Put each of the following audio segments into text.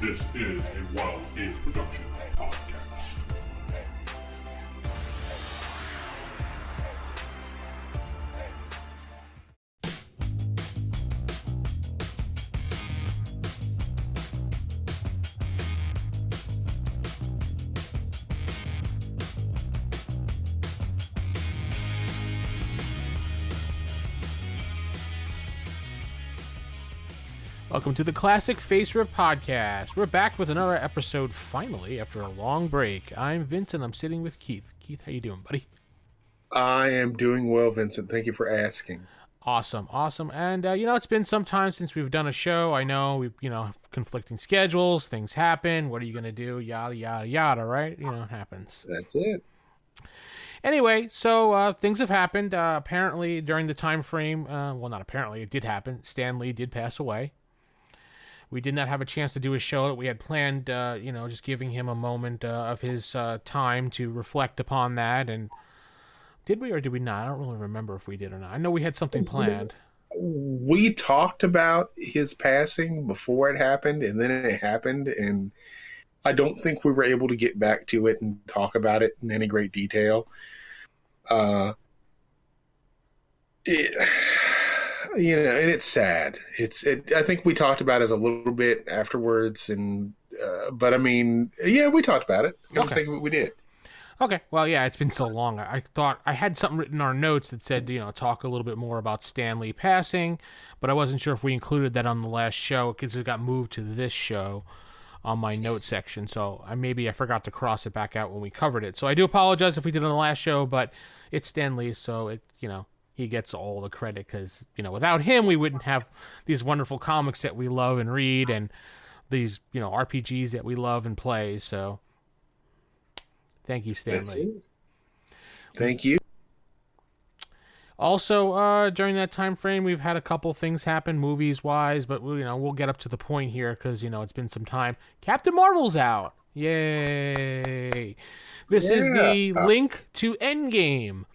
This is a Wild Games Production podcast. Welcome to the Classic FASERIP podcast. We're back with another episode, finally, after a long break. I'm Vince, and I'm sitting with Keith. Keith, how you doing, buddy? I am doing well, Vincent. Thank you for asking. Awesome. And, it's been some time since we've done a show. I know we've, conflicting schedules, things happen. What are you going to do? Yada, yada, yada, right? It happens. That's it. Anyway, so things have happened. Apparently, during the time frame, not apparently, it did happen. Stan Lee did pass away. We did not have a chance to do a show that we had planned, just giving him a moment of his time to reflect upon that. And did we or did we not? I don't really remember if we did or not. I know we had something planned. We talked about his passing before it happened, and then it happened, and I don't think we were able to get back to it and talk about it in any great detail. And it's sad. I think we talked about it a little bit afterwards, but I mean, yeah, we talked about it. I think we did. Okay. Well, yeah, it's been so long. I thought I had something written in our notes that said, talk a little bit more about Stan Lee passing, but I wasn't sure if we included that on the last show because it got moved to this show on my note section. So I forgot to cross it back out when we covered it. So I do apologize if we did it on the last show, but it's Stan Lee, so he gets all the credit because, without him, we wouldn't have these wonderful comics that we love and read and these, RPGs that we love and play. So thank you, Stan Lee. Thank you. Also, during that time frame, we've had a couple things happen movies-wise, but, we'll get up to the point here because, it's been some time. Captain Marvel's out. Yay. This is the link to Endgame.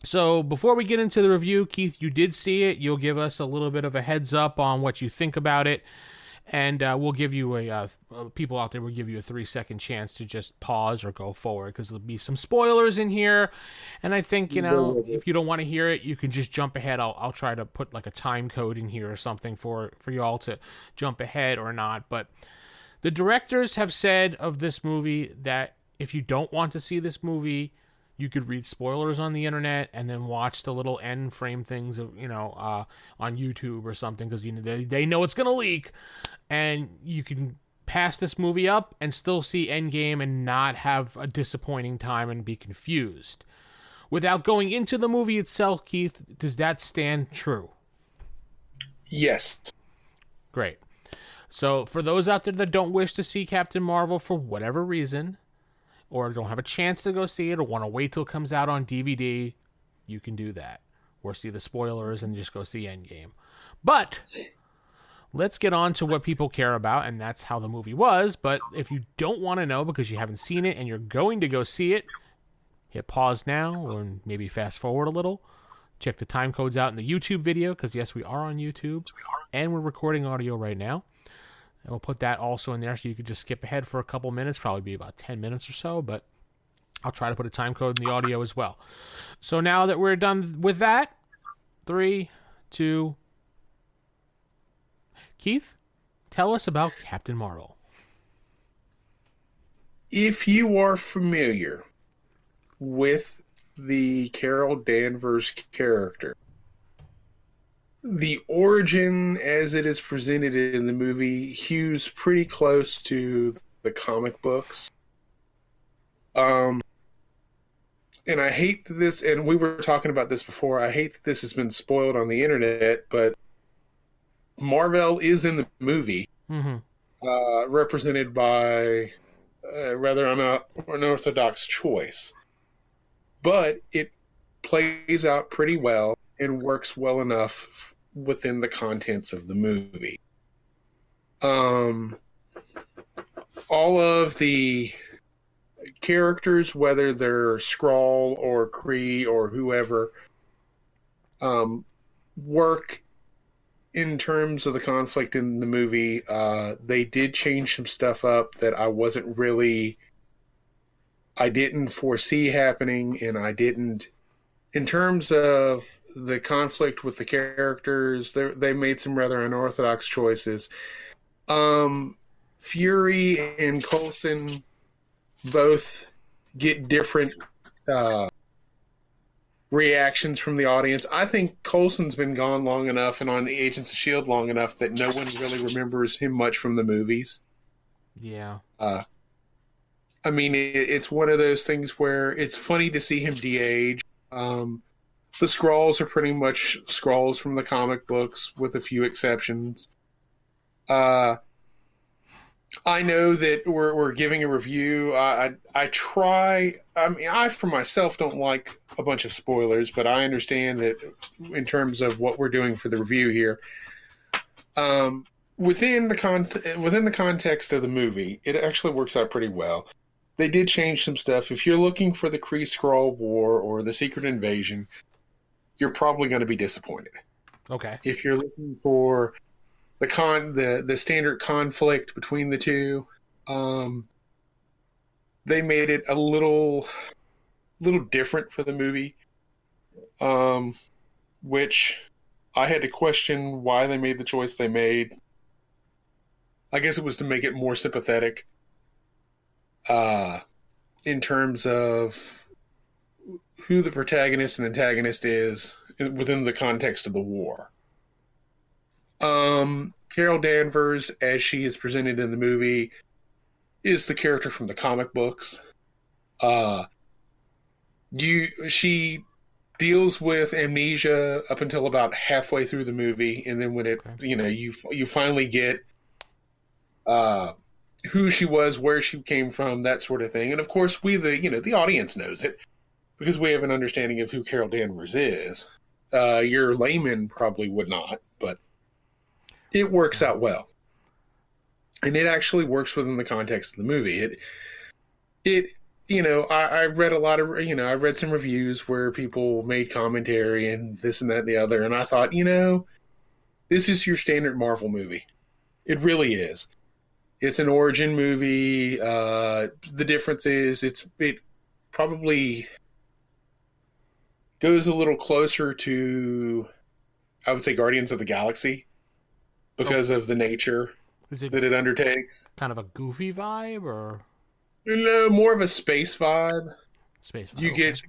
So before we get into the review, Keith, you did see it. You'll give us a little bit of a heads up on what you think about it. And we'll give you people out there will give you a 3-second chance to just pause or go forward because there'll be some spoilers in here. And I think, if you don't want to hear it, you can just jump ahead. I'll try to put like a time code in here or something for you all to jump ahead or not. But the directors have said of this movie that if you don't want to see this movie, you could read spoilers on the internet and then watch the little end frame things of, on YouTube or something because they know it's going to leak. And you can pass this movie up and still see Endgame and not have a disappointing time and be confused. Without going into the movie itself, Keith, does that stand true? Yes. Great. So for those out there that don't wish to see Captain Marvel for whatever reason, or don't have a chance to go see it, or want to wait till it comes out on DVD, you can do that. Or see the spoilers and just go see Endgame. But let's get on to what people care about, and that's how the movie was. But if you don't want to know because you haven't seen it and you're going to go see it, hit pause now or maybe fast forward a little. Check the time codes out in the YouTube video because, yes, we are on YouTube, and we're recording audio right now. And we'll put that also in there so you could just skip ahead for a couple minutes, probably be about 10 minutes or so, but I'll try to put a time code in the audio as well. So now that we're done with that, 3, 2... Keith, tell us about Captain Marvel. If you are familiar with the Carol Danvers character, the origin as it is presented in the movie hews pretty close to the comic books. And I hate this, and we were talking about this before, I hate that this has been spoiled on the internet, but Marvel is in the movie, represented by rather unorthodox choice. But it plays out pretty well and works well enough within the contents of the movie. All of the characters, whether they're Skrull or Kree or whoever, work in terms of the conflict in the movie, they did change some stuff up that I didn't foresee happening, and I didn't. In terms of the conflict with the characters, they made some rather unorthodox choices. Fury and Coulson both get different reactions from the audience. I think Coulson's been gone long enough and on Agents of S.H.I.E.L.D. long enough that no one really remembers him much from the movies. Yeah. I mean, it's one of those things where it's funny to see him de-age. The Skrulls are pretty much Skrulls from the comic books, with a few exceptions. I know that we're giving a review. I try. I mean, I for myself don't like a bunch of spoilers, but I understand that in terms of what we're doing for the review here, within the context of the movie, it actually works out pretty well. They did change some stuff. If you're looking for the Kree Skrull War or the Secret Invasion, you're probably going to be disappointed. Okay. If you're looking for the standard conflict between the two, they made it a little different for the movie, which I had to question why they made the choice they made. I guess it was to make it more sympathetic, in terms of who the protagonist and antagonist is within the context of the war. Carol Danvers, as she is presented in the movie, is the character from the comic books. She deals with amnesia up until about halfway through the movie, and then when you finally get who she was, where she came from, that sort of thing. And of course, the audience knows it because we have an understanding of who Carol Danvers is. Your layman probably would not, but it works out well. And it actually works within the context of the movie. I read a lot of, I read some reviews where people made commentary and this and that and the other. And I thought, this is your standard Marvel movie. It really is. It's an origin movie. The difference is it probably goes a little closer to, I would say, Guardians of the Galaxy because of the nature that it undertakes. Kind of a goofy vibe, or no, more of a space vibe. Space vibe. You get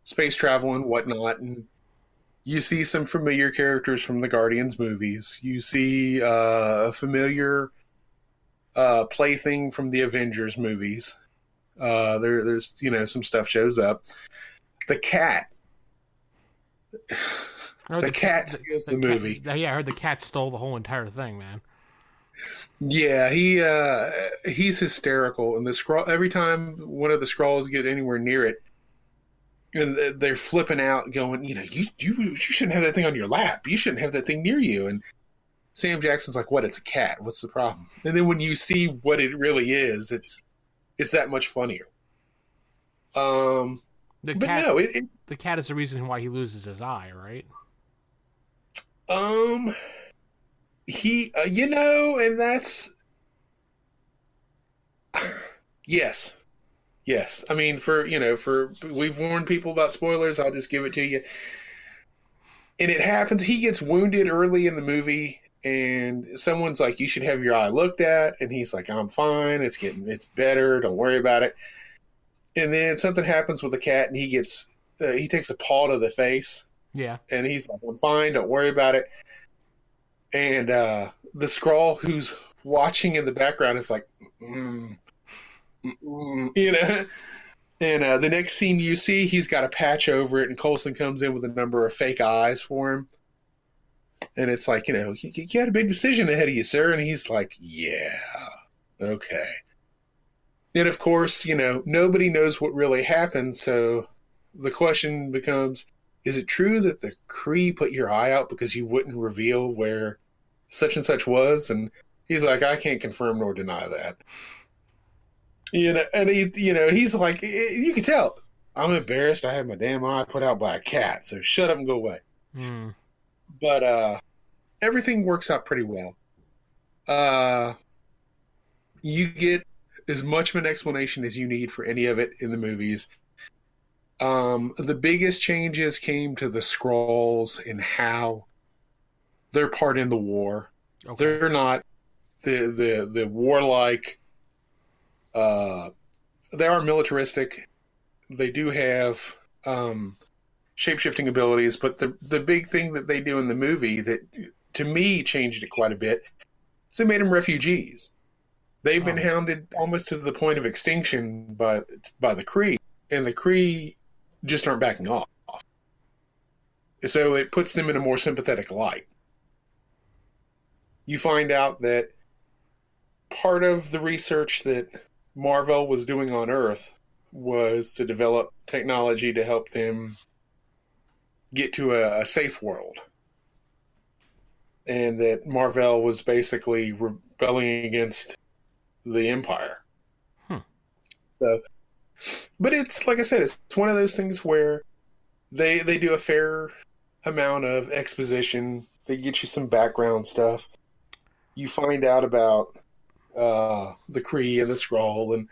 space travel and whatnot, and you see some familiar characters from the Guardians movies. You see a familiar plaything from the Avengers movies. There's some stuff shows up. The cat. The cat steals the movie. Yeah, I heard the cat stole the whole entire thing, man. Yeah, he's hysterical, and the Skrull, every time one of the Skrulls get anywhere near it, and they're flipping out, going, you shouldn't have that thing on your lap. You shouldn't have that thing near you. And Sam Jackson's like, what? It's a cat. What's the problem? And then when you see what it really is, it's that much funnier. The cat is the reason why he loses his eye, right? And that's yes. I mean, for we've warned people about spoilers. I'll just give it to you. And it happens. He gets wounded early in the movie, and someone's like, "You should have your eye looked at," and he's like, "I'm fine. It's better. Don't worry about it." And then something happens with the cat, and he takes a paw to the face. Yeah. And he's like, "I'm fine. Don't worry about it." And the Skrull who's watching in the background is like, And the next scene you see, he's got a patch over it, and Coulson comes in with a number of fake eyes for him. And it's like, you had a big decision ahead of you, sir. And he's like, yeah, okay. And of course, nobody knows what really happened. So the question becomes, is it true that the Kree put your eye out because you wouldn't reveal where such and such was? And he's like, I can't confirm nor deny that. And he's like, you can tell, I'm embarrassed. I had my damn eye put out by a cat, so shut up and go away. Mm. But everything works out pretty well. Uh, you get as much of an explanation as you need for any of it in the movies. The biggest changes came to the Skrulls and how they're part in the war. Okay. They're not the warlike. They are militaristic. They do have shape-shifting abilities, but the big thing that they do in the movie that to me changed it quite a bit is they made them refugees. They've been hounded almost to the point of extinction by the Kree, and the Kree just aren't backing off. So it puts them in a more sympathetic light. You find out that part of the research that Marvel was doing on Earth was to develop technology to help them get to a safe world. And that Marvel was basically rebelling against the Empire. So, but it's, like I said, it's one of those things where they do a fair amount of exposition. They get you some background stuff. You find out about the Kree and the Skrull, and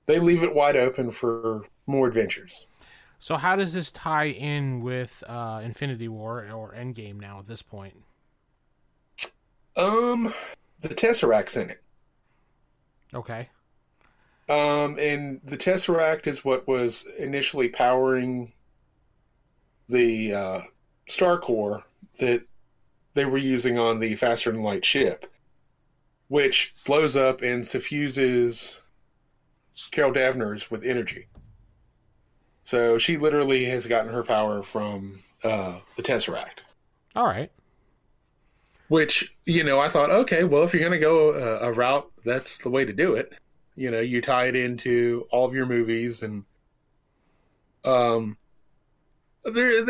they leave it wide open for more adventures. So how does this tie in with Infinity War or Endgame now at this point? The Tesseract's in it. Okay. And the Tesseract is what was initially powering the Star Core that they were using on the faster than light ship, which blows up and suffuses Carol Danvers with energy. So she literally has gotten her power from the Tesseract. All right. Which, I thought, okay, well, if you're going to go a route, that's the way to do it. You tie it into all of your movies, and they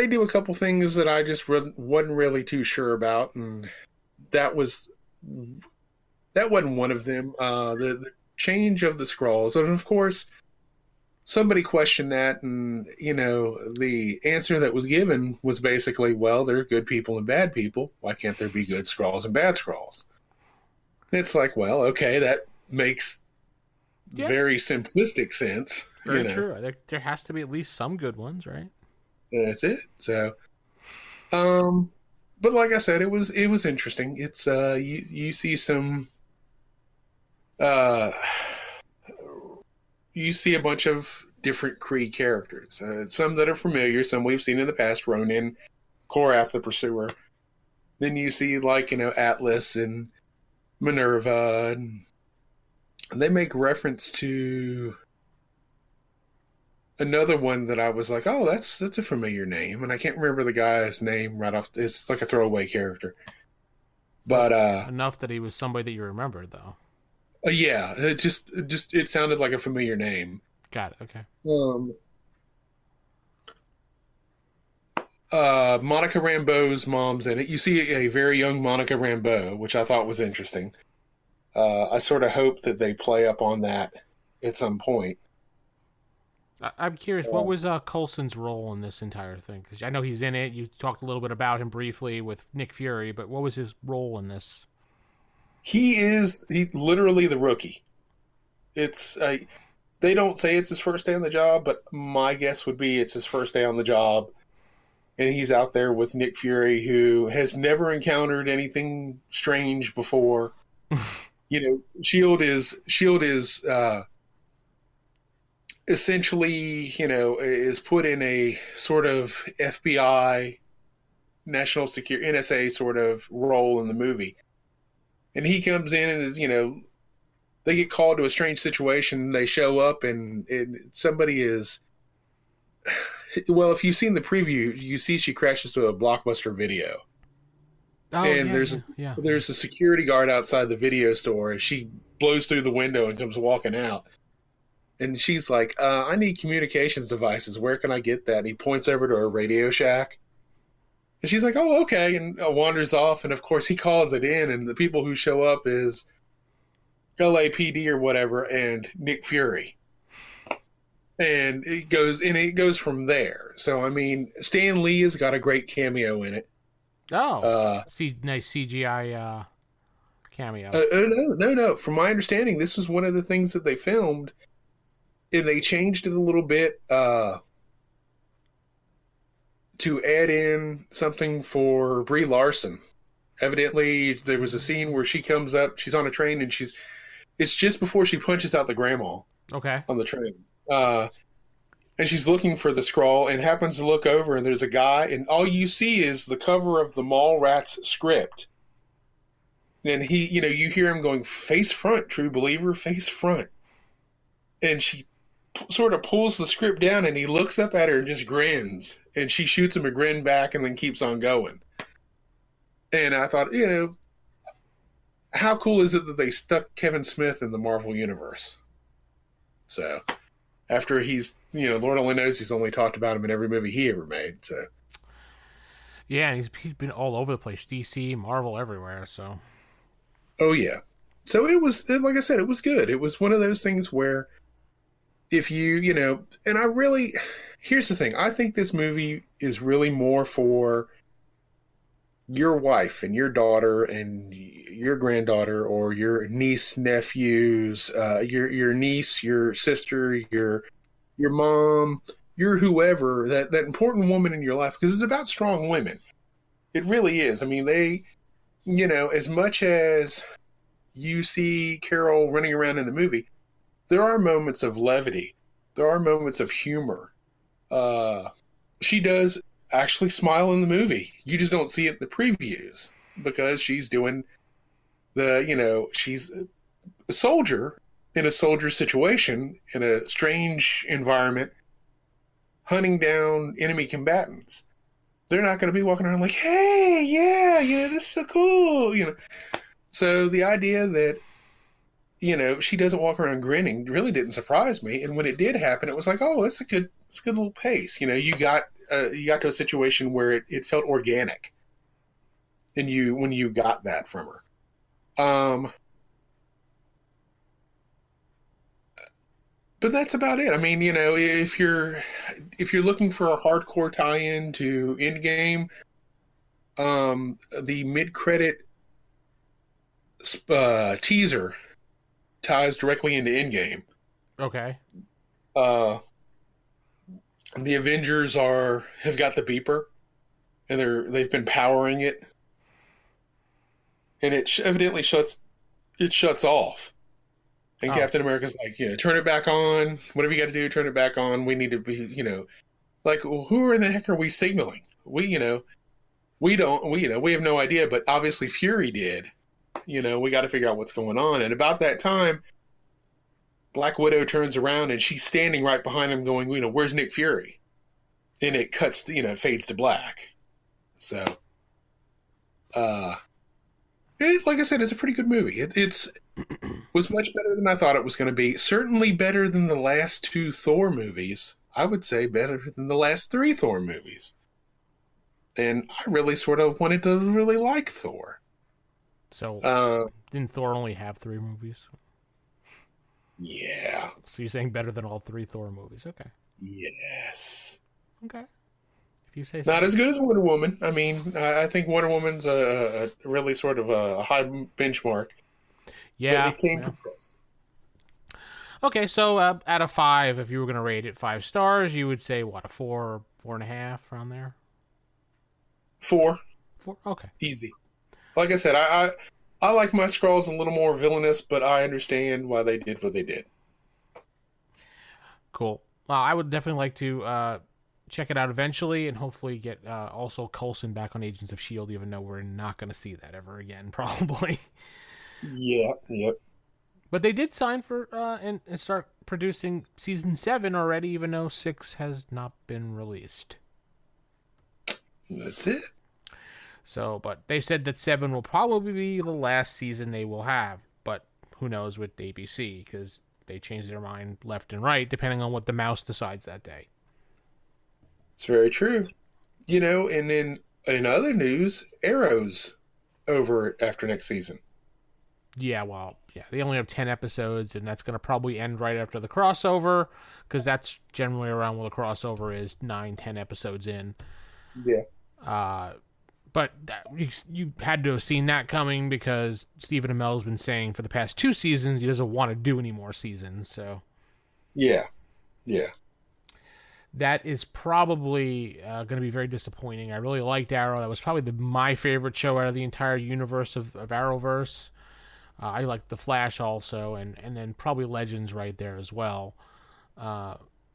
do a couple things that I just wasn't really too sure about, and that wasn't one of them. The change of the Skrulls, and of course, somebody questioned that, and the answer that was given was basically, well, there are good people and bad people. Why can't there be good Skrulls and bad Skrulls? It's like, well, okay, that makes very simplistic sense. Very true. There has to be at least some good ones, right? That's it. So, but like I said, it was interesting. It's you see some you see a bunch of different Kree characters. Some that are familiar, some we've seen in the past. Ronin, Korath the Pursuer. Then you see Atlas and Minerva, and they make reference to another one that I was like, oh, that's a familiar name, and I can't remember the guy's name right off. It's like a throwaway character, but enough that he was somebody that you remembered, though. Yeah, it just it sounded like a familiar name. Got it. Okay. Monica Rambeau's mom's in it. You see a very young Monica Rambeau, which I thought was interesting. I sort of hope that they play up on that at some point. I'm curious, what was Coulson's role in this entire thing? Because I know he's in it. You talked a little bit about him briefly with Nick Fury, but what was his role in this? He's literally the rookie. It's they don't say it's his first day on the job, but my guess would be it's his first day on the job, and he's out there with Nick Fury, who has never encountered anything strange before. Shield is essentially, is put in a sort of FBI, national security, NSA sort of role in the movie. And he comes in and is, they get called to a strange situation. They show up and somebody is, well, if you've seen the preview, you see she crashes to a Blockbuster Video. Oh, and there's a security guard outside the video store, and she blows through the window and comes walking out. And she's like, I need communications devices. Where can I get that? And he points over to a Radio Shack. And she's like, oh, okay, and wanders off. And, of course, he calls it in, and the people who show up is LAPD or whatever and Nick Fury. And it goes from there. So, I mean, Stan Lee has got a great cameo in it. Oh, Uh, see, nice CGI cameo. no. From my understanding, this was one of the things that they filmed, and they changed it a little bit to add in something for Brie Larson. Evidently, there was a scene where she comes up, she's on a train, and it's just before she punches out the grandma Okay. on the train. And she's looking for the scroll and happens to look over, and there's a guy, and all you see is the cover of the Mallrats script. And he, you hear him going, face front, true believer, face front. And she sort of pulls the script down, and he looks up at her and just grins. And she shoots him a grin back and then keeps on going. And I thought, how cool is it that they stuck Kevin Smith in the Marvel Universe? So, after he's, Lord only knows he's only talked about him in every movie he ever made. So, yeah, he's been all over the place, DC, Marvel, everywhere. So, oh yeah. So it was, like I said, it was good. It was one of those things where, if and here's the thing. I think this movie is really more for your wife and your daughter and your granddaughter, or your niece, nephews, your niece, your sister, your mom, your whoever, that important woman in your life, because it's about strong women. It really is. I mean, they, as much as you see Carol running around in the movie, there are moments of levity. There are moments of humor. She does actually smile in the movie. You just don't see it in the previews because she's doing she's a soldier in a soldier situation in a strange environment, hunting down enemy combatants. They're not going to be walking around like, hey, yeah, this is so cool, So the idea that, she doesn't walk around grinning really didn't surprise me. And when it did happen, it was like, oh, it's a good little pace. You got to a situation where it felt organic. And when you got that from her. But that's about it. I mean, if you're looking for a hardcore tie-in to Endgame, the mid-credit teaser ties directly into Endgame. okay. The Avengers have got the beeper, and they've been powering it, and it evidently shuts off. And Captain America's like, turn it back on. Whatever you got to do, turn it back on. We need to be, like, well, who in the heck are we signaling? We have no idea, but obviously Fury did. We got to figure out what's going on. And about that time, Black Widow turns around and she's standing right behind him going, where's Nick Fury? And it cuts, fades to black. So, like I said, it's a pretty good movie. It's was much better than I thought it was going to be. Certainly better than the last 2 Thor movies. I would say better than the last 3 Thor movies. And I really sort of wanted to really like Thor. So, didn't Thor only have 3 movies? Yeah. So you're saying better than all 3 Thor movies? Okay. Yes. Okay. If you say so. Not as good as Wonder Woman. I mean, I think Wonder Woman's a really sort of a high benchmark. Yeah. But it came pretty close. Okay, so out of 5, if you were going to rate it 5 stars, you would say, what, a 4, 4.5 around there? 4. 4? Okay. Easy. Like I said, I like my Skrulls a little more villainous, but I understand why they did what they did. Cool. I would definitely like to check it out eventually, and hopefully get also Coulson back on Agents of S.H.I.E.L.D., even though we're not going to see that ever again, probably. Yeah, yep. But they did sign for and start producing season 7 already, even though 6 has not been released. That's it. So, but they said that 7 will probably be the last season they will have. But who knows with ABC, because they change their mind left and right, depending on what the mouse decides that day. It's very true. And in other news, Arrow's over after next season. Yeah, well, yeah, they only have 10 episodes, and that's going to probably end right after the crossover, because that's generally around where the crossover is, 9, 10 episodes in. Yeah. But you had to have seen that coming because Stephen Amell's been saying for the past 2 seasons he doesn't want to do any more seasons. So Yeah. that is probably going to be very disappointing. I really liked Arrow. That was probably my favorite show out of the entire universe of Arrowverse. I liked The Flash also, and then probably Legends right there as well.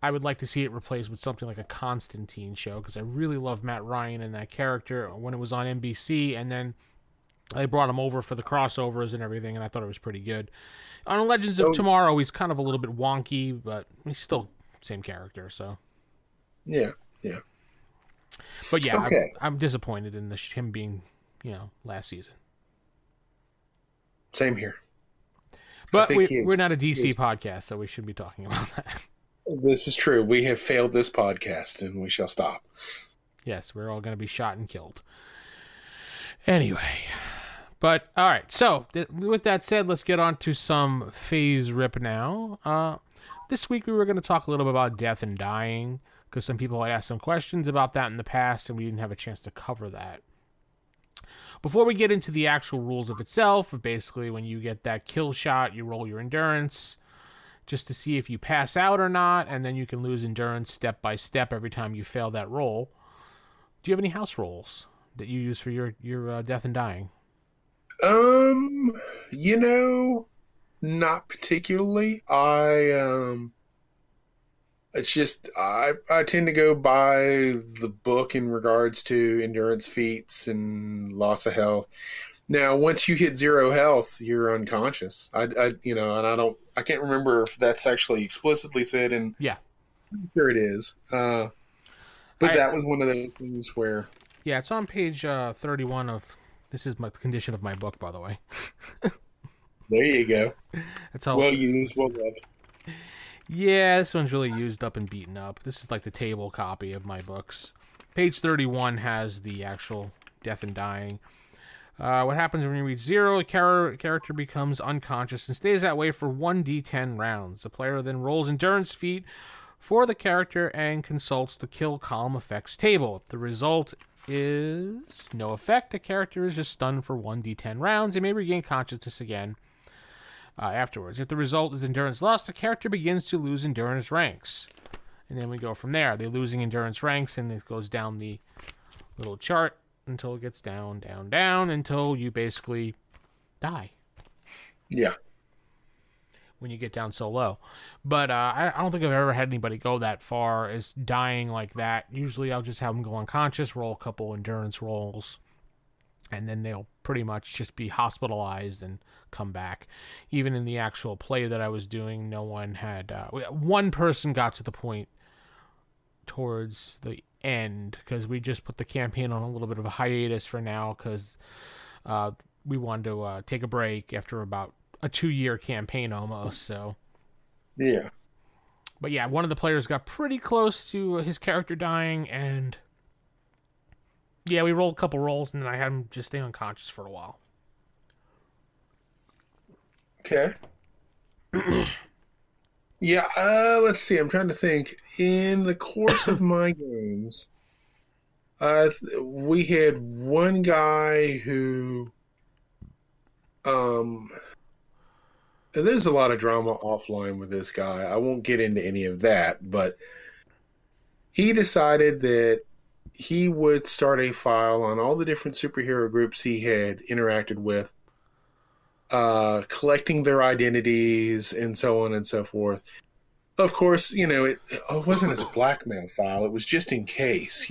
I would like to see it replaced with something like a Constantine show because I really love Matt Ryan and that character when it was on NBC, and then they brought him over for the crossovers and everything, and I thought it was pretty good. On Legends of Tomorrow, he's kind of a little bit wonky, but he's still same character, so. Yeah. But yeah, okay. I'm disappointed in him being, last season. Same here. But we're not a DC podcast, so we shouldn't be talking about that. This is true. We have failed this podcast, and we shall stop. Yes, we're all going to be shot and killed. Anyway, but all right. So with that said, let's get on to some FASERIP now. This week we were going to talk a little bit about death and dying because some people had asked some questions about that in the past, and we didn't have a chance to cover that. Before we get into the actual rules of itself, basically when you get that kill shot, you roll your endurance just to see if you pass out or not, and then you can lose endurance step by step every time you fail that roll. Do you have any house rolls that you use for your death and dying? Not particularly. It's just I tend to go by the book in regards to endurance feats and loss of health. Now, once you hit 0 health, you're unconscious. And I can't remember if that's actually explicitly said, and yeah, I'm sure it is. But that was one of those things where. Yeah, it's on page 31 of. This is the condition of my book, by the way. There you go. That's all. Well used, well loved. Yeah, this one's really used up and beaten up. This is like the table copy of my books. Page 31 has the actual death and dying. What happens when you reach 0? The character becomes unconscious and stays that way for 1d10 rounds. The player then rolls endurance feat for the character and consults the kill column effects table. If the result is no effect, the character is just stunned for 1d10 rounds and may regain consciousness again afterwards. If the result is endurance loss, the character begins to lose endurance ranks. And then we go from there. They're losing endurance ranks, and it goes down the little chart until it gets down, down, down, until you basically die. Yeah. When you get down so low. But I don't think I've ever had anybody go that far as dying like that. Usually I'll just have them go unconscious, roll a couple endurance rolls, and then they'll pretty much just be hospitalized and come back. Even in the actual play that I was doing, no one had... one person got to the point towards the end, because we just put the campaign on a little bit of a hiatus for now, because we wanted to take a break after about a 2-year campaign almost, so... Yeah. But yeah, one of the players got pretty close to his character dying, and... Yeah, we rolled a couple rolls, and then I had him just stay unconscious for a while. Okay. Yeah, let's see. I'm trying to think. In the course of my games, we had one guy who... there's a lot of drama offline with this guy. I won't get into any of that, but he decided that he would start a file on all the different superhero groups he had interacted with, collecting their identities and so on and so forth. Of course, it wasn't as a blackmail file. It was just in case,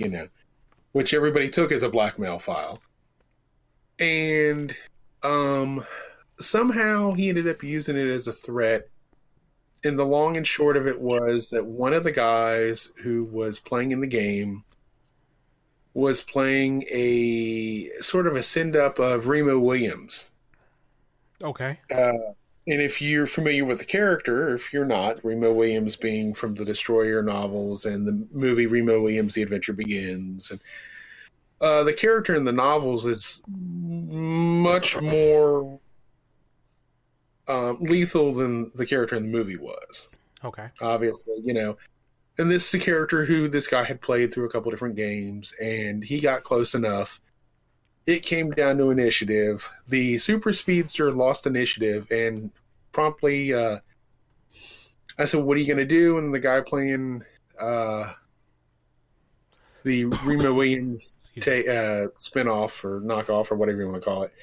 which everybody took as a blackmail file. And somehow he ended up using it as a threat. And the long and short of it was that one of the guys who was playing in the game was playing a sort of a send-up of Remo Williams. Okay. And if you're familiar with the character, or if you're not, Remo Williams being from the Destroyer novels and the movie Remo Williams, The Adventure Begins. And the character in the novels is much more lethal than the character in the movie was. Okay. Obviously, And this is a character who this guy had played through a couple different games, and he got close enough it came down to initiative. The super speedster lost initiative, and promptly, I said, "What are you going to do?" And the guy playing the Remo Williams spinoff or knockoff or whatever you want to call it,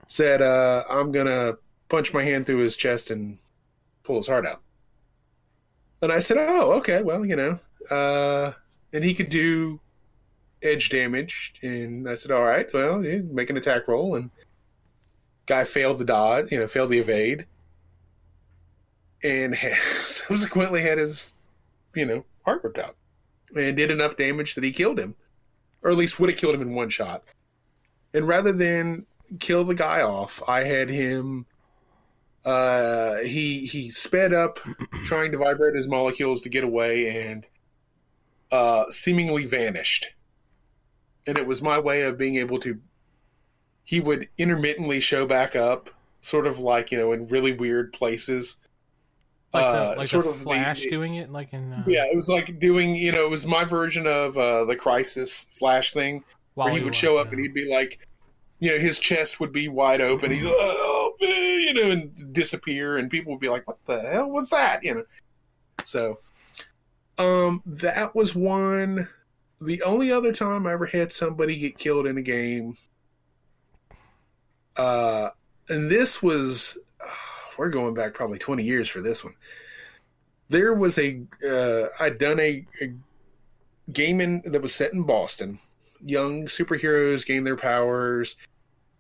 said, "I'm going to punch my hand through his chest and pull his heart out." And I said, "Oh, okay, well, and he could do edge damage." And I said, "All right, well, yeah, make an attack roll." And guy failed the dodge, failed the evade, and subsequently had his, heart ripped out, and did enough damage that he killed him, or at least would have killed him in one shot. And rather than kill the guy off, I had him. He sped up, trying to vibrate his molecules to get away, and seemingly vanished. And it was my way of being able to. He would intermittently show back up, sort of like in really weird places. Like sort the of Flash doing it, like in yeah, it was like doing it was my version of the Crisis Flash thing, where he would show up and he'd be like, his chest would be wide open, he'd and disappear, and people would be like, "What the hell was that?" So, that was one. The only other time I ever had somebody get killed in a game, and this was, we're going back probably 20 years for this one. There was I'd done a game that was set in Boston. Young superheroes gain their powers.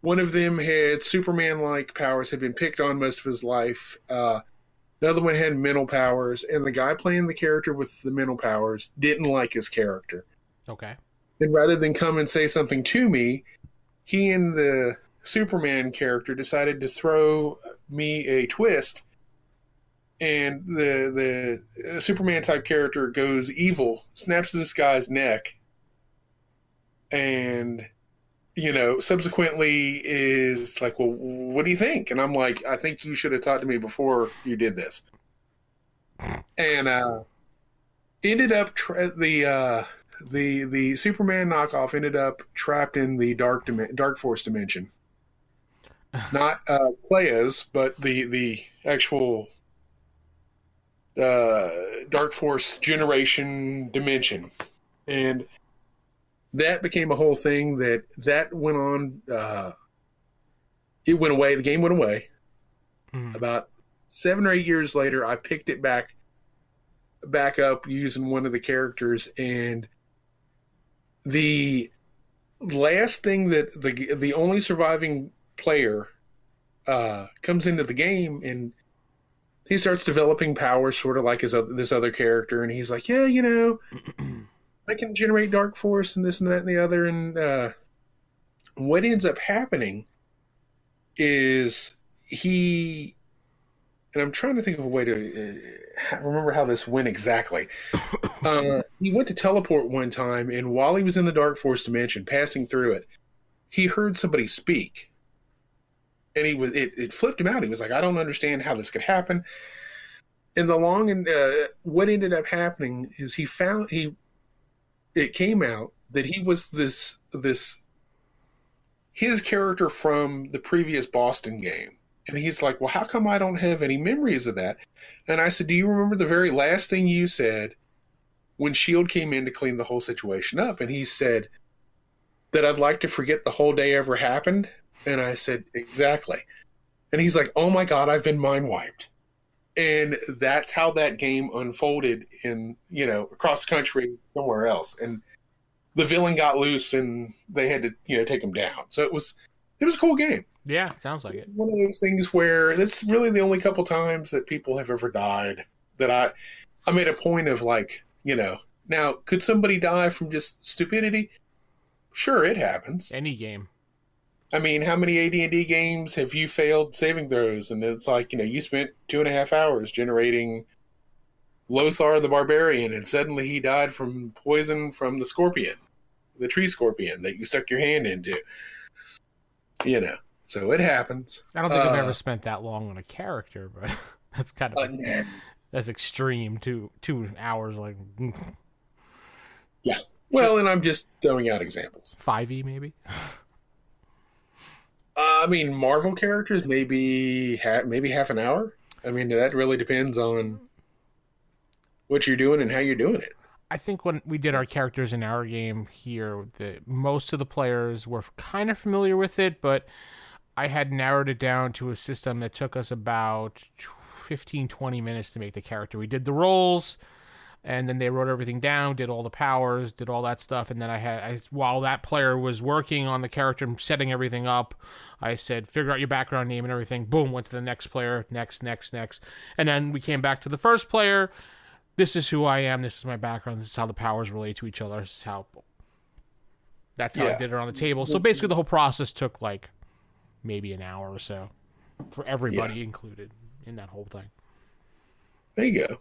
One of them had Superman-like powers, had been picked on most of his life. Another one had mental powers, and the guy playing the character with the mental powers didn't like his character. Okay. And rather than come and say something to me, he and the Superman character decided to throw me a twist, and the Superman type character goes evil, snaps this guy's neck, and subsequently is like, "Well, what do you think?" And I'm like, "I think you should have talked to me before you did this." And ended up the Superman knockoff ended up trapped in the Dark Force dimension. Not Playas, but the actual Dark Force generation dimension. And that became a whole thing that went on. It went away. The game went away. About 7 or 8 years later, I picked it back up using one of the characters, and the last thing that the only surviving player comes into the game, and he starts developing powers sort of like this other character, and he's like, "Yeah, I can generate Dark Force and this and that and the other." And what ends up happening is and I'm trying to think of a way to remember how this went exactly. He went to teleport one time, and while he was in the Dark Force dimension, passing through it, he heard somebody speak. And it flipped him out. He was like, "I don't understand how this could happen." And what ended up happening is it came out that he was his character from the previous Boston game. And he's like, "Well, how come I don't have any memories of that?" And I said, "Do you remember the very last thing you said when S.H.I.E.L.D. came in to clean the whole situation up?" And he said, "That I'd like to forget the whole day ever happened." And I said, "Exactly." And he's like, "Oh my God, I've been mind wiped." And that's how that game unfolded across the country somewhere else. And the villain got loose, and they had to, take him down. So it was a cool game. Yeah, sounds like it. One of those things where that's really the only couple times that people have ever died that I made a point of, like, now, could somebody die from just stupidity? Sure, it happens. Any game. I mean, how many AD&D games have you failed saving throws? And it's like, you spent 2.5 hours generating Lothar the Barbarian, and suddenly he died from poison from the scorpion, the tree scorpion that you stuck your hand into. So it happens. I don't think I've ever spent that long on a character, but that's kind of that's extreme. 2 hours, like. Yeah. Well, and I'm just throwing out examples. 5e maybe. I mean, Marvel characters maybe half an hour. I mean, that really depends on what you're doing and how you're doing it. I think when we did our characters in our game here, most of the players were kind of familiar with it, but I had narrowed it down to a system that took us about 15, 20 minutes to make the character. We did the rolls, and then they wrote everything down, did all the powers, did all that stuff, and then while that player was working on the character and setting everything up, I said, figure out your background name and everything. Boom, went to the next player, next, and then we came back to the first player. This is who I am. This is my background. This is how the powers relate to each other. That's how I did it on the table. So basically, the whole process took like maybe an hour or so for everybody included in that whole thing. There you go.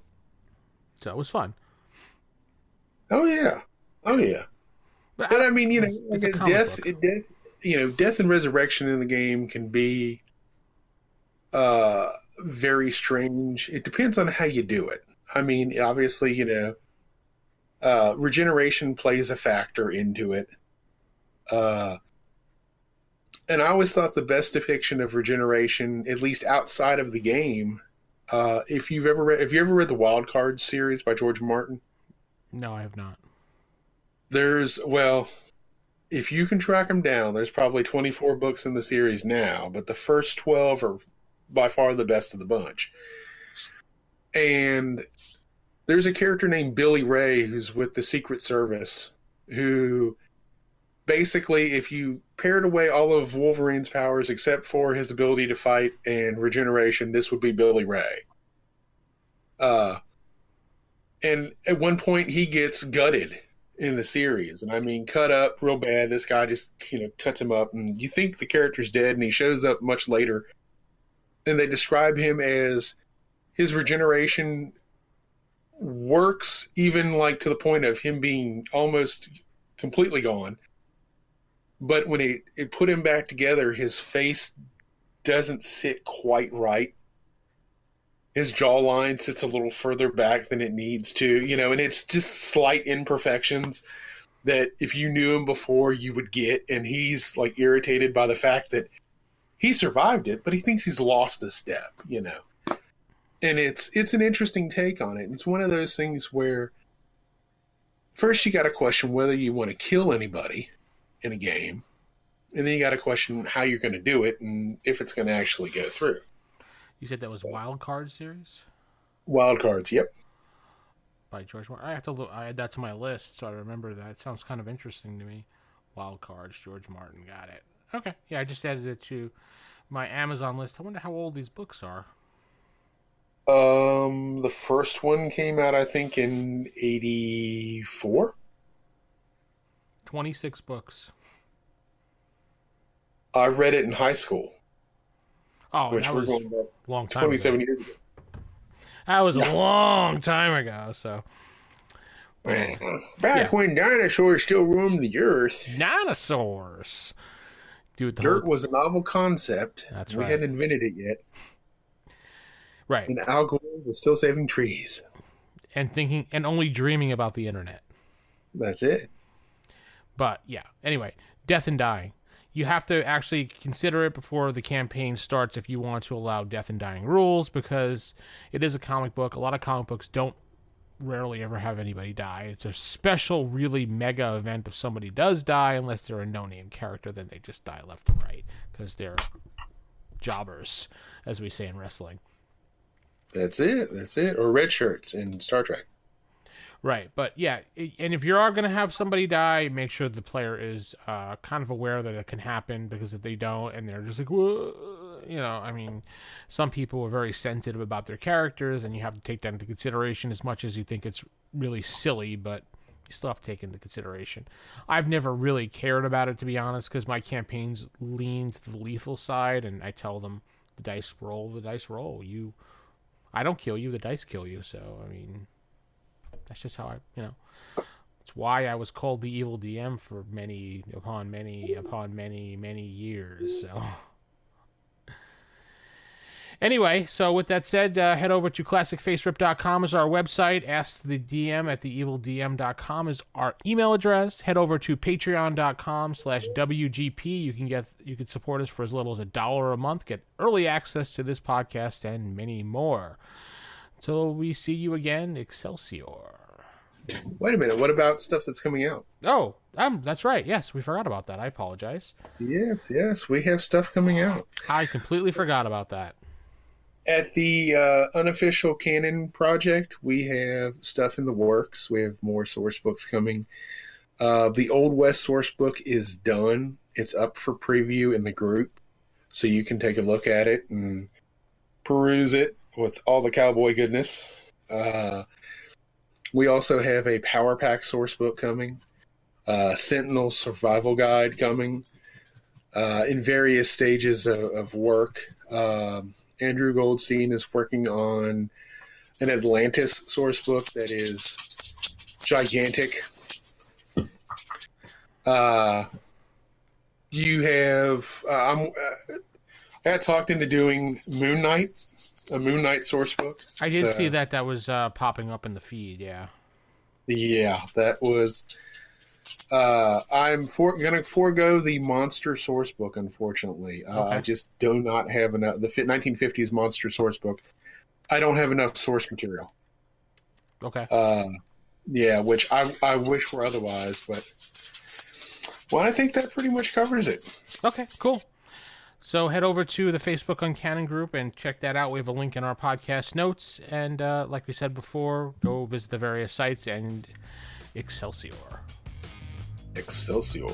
So it was fun. Oh yeah. But And I mean, you know, it's like a death, comic book. death and resurrection in the game can be very strange. It depends on how you do it. I mean, obviously, regeneration plays a factor into it. And I always thought the best depiction of regeneration, at least outside of the game, if you ever read the Wild Cards series by George Martin, No, I have not. if you can track them down, there's probably 24 books in the series now, but the first 12 are by far the best of the bunch. And there's a character named Billy Ray who's with the Secret Service who basically, if you paired away all of Wolverine's powers except for his ability to fight and regeneration, this would be Billy Ray. And at one point, he gets gutted in the series. And I mean, cut up real bad. This guy just, cuts him up. And you think the character's dead, and he shows up much later. And they describe him as his regeneration works even like to the point of him being almost completely gone. But when it put him back together, his face doesn't sit quite right. His jawline sits a little further back than it needs to, and it's just slight imperfections that if you knew him before, you would get. And he's like irritated by the fact that he survived it, but he thinks he's lost a step, And it's an interesting take on it. It's one of those things where first you got to question whether you want to kill anybody in a game, and then you got to question how you're going to do it and if it's going to actually go through. You said that was Wild Card series Wild Cards, yep. by George Martin. I have to look. I add that to my list so I remember that. It sounds kind of interesting to me. Wild Cards, George Martin. Got it. Okay. Yeah, I just added it to my Amazon list. I wonder how old these books are. The first one came out, I think, in 84. 26 books. I read it in high school, Oh, which that we're was going back a long time 27 ago. years ago. That was a long time ago, so. Back when dinosaurs still roamed the earth. Dinosaurs. Dude, Dirt was a novel concept. That's we right. hadn't invented it yet. Right. And Al Gore was still saving trees. And thinking and only dreaming about the internet. That's it. But yeah, anyway, death and dying. You have to actually consider it before the campaign starts if you want to allow death and dying rules, because it is a comic book. A lot of comic books don't rarely ever have anybody die. It's a special, really mega event if somebody does die, unless they're a no-name character, then they just die left and right because they're jobbers, as we say in wrestling. That's it. Or red shirts in Star Trek. Right, but yeah, and if you are going to have somebody die, make sure the player is kind of aware that it can happen, because if they don't and they're just like, whoa, I mean, some people are very sensitive about their characters, and you have to take that into consideration as much as you think it's really silly, but you still have to take into consideration. I've never really cared about it, to be honest, because my campaigns lean to the lethal side, and I tell them the dice roll. I don't kill you, the dice kill you, so, I mean... That's just how it's why I was called the evil DM for many years. So, Anyway, so with that said, head over to classicfaserip.com is our website. Ask the DM at theevildm.com is our email address. Head over to patreon.com/WGP. You can support us for as little as $1 a month. Get early access to this podcast and many more. Until we see you again, Excelsior. Wait a minute. What about stuff that's coming out? Oh, that's right. Yes, we forgot about that. I apologize. Yes, we have stuff coming out. I completely forgot about that. At the unofficial canon project, we have stuff in the works. We have more source books coming. The Old West source book is done. It's up for preview in the group, so you can take a look at it and peruse it with all the cowboy goodness. We also have a Power Pack source book coming, Sentinel Survival Guide coming, in various stages of work. Andrew Goldstein is working on an Atlantis source book that is gigantic. You have I got talked into doing Moon Knight, a Moon Knight source book. I did see that was popping up in the feed. Yeah, that was. I'm going to forego the monster source book, unfortunately. Okay. I just do not have enough. The 1950s monster source book, I don't have enough source material. Okay. Which I wish were otherwise, but well, I think that pretty much covers it. Okay, cool. So head over to the Facebook Uncanon group and check that out. We have a link in our podcast notes. And like we said before, go visit the various sites and Excelsior. Excelsior.